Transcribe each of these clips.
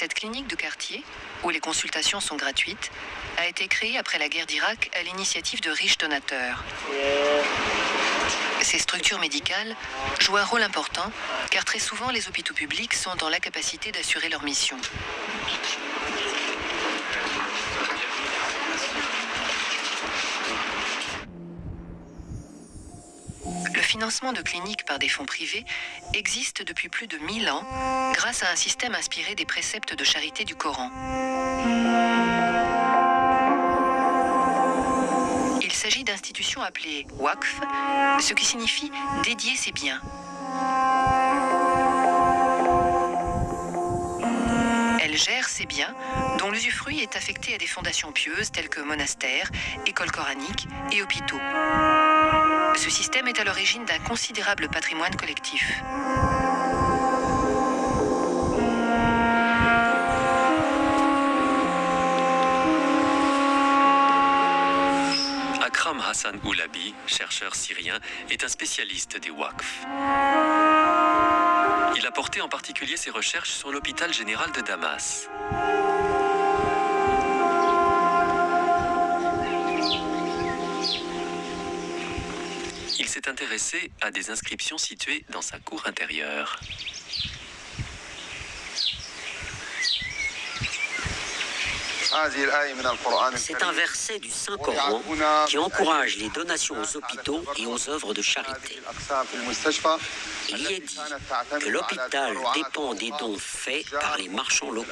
Cette clinique de quartier, où les consultations sont gratuites, a été créée après la guerre d'Irak à l'initiative de riches donateurs. Ces structures médicales jouent un rôle important car très souvent les hôpitaux publics sont dans l'incapacité d'assurer leur mission. Le financement de cliniques par des fonds privés existe depuis plus de 1000 ans grâce à un système inspiré des préceptes de charité du Coran. Il s'agit d'institutions appelées Waqf, ce qui signifie dédier ses biens. Elles gèrent ces biens dont l'usufruit est affecté à des fondations pieuses telles que monastères, écoles coraniques et hôpitaux. Ce système est à l'origine d'un considérable patrimoine collectif. Akram Hassan Oulabi, chercheur syrien, est un spécialiste des Waqf. Il a porté en particulier ses recherches sur l'hôpital général de Damas. Il s'est intéressé à des inscriptions situées dans sa cour intérieure. C'est un verset du Saint-Coran qui encourage les donations aux hôpitaux et aux œuvres de charité. Il y est dit que l'hôpital dépend des dons faits par les marchands locaux.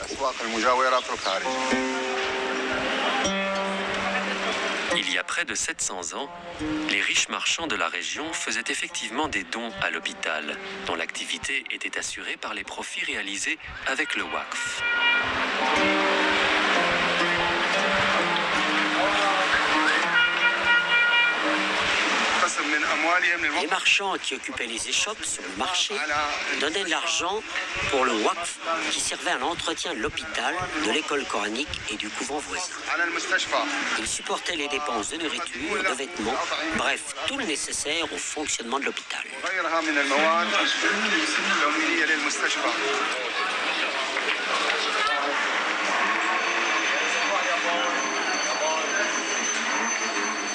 Il y a près de 700 ans, les riches marchands de la région faisaient effectivement des dons à l'hôpital, dont l'activité était assurée par les profits réalisés avec le Waqf. Les marchands qui occupaient les échoppes sur le marché donnaient de l'argent pour le Waqf qui servait à l'entretien de l'hôpital, de l'école coranique et du couvent voisin. Ils supportaient les dépenses de nourriture, de vêtements, bref, tout le nécessaire au fonctionnement de l'hôpital.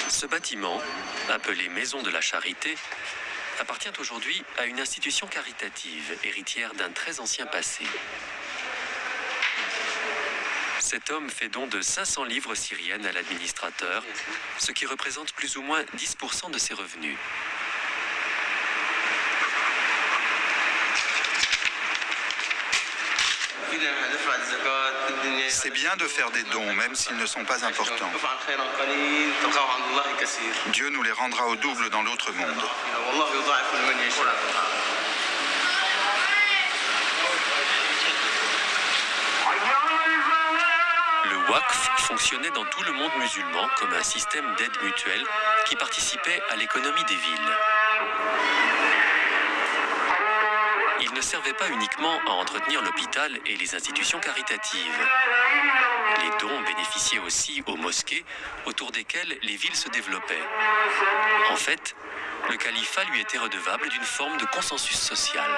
Ce bâtiment, appelé Maison de la Charité, appartient aujourd'hui à une institution caritative, héritière d'un très ancien passé. Cet homme fait don de 500 livres syriennes à l'administrateur, ce qui représente plus ou moins 10% de ses revenus. C'est bien de faire des dons, même s'ils ne sont pas importants. Dieu nous les rendra au double dans l'autre monde. Le Waqf fonctionnait dans tout le monde musulman comme un système d'aide mutuelle qui participait à l'économie des villes. Il ne servait pas uniquement à entretenir l'hôpital et les institutions caritatives. Les dons bénéficiaient aussi aux mosquées autour desquelles les villes se développaient. En fait, le califat lui était redevable d'une forme de consensus social.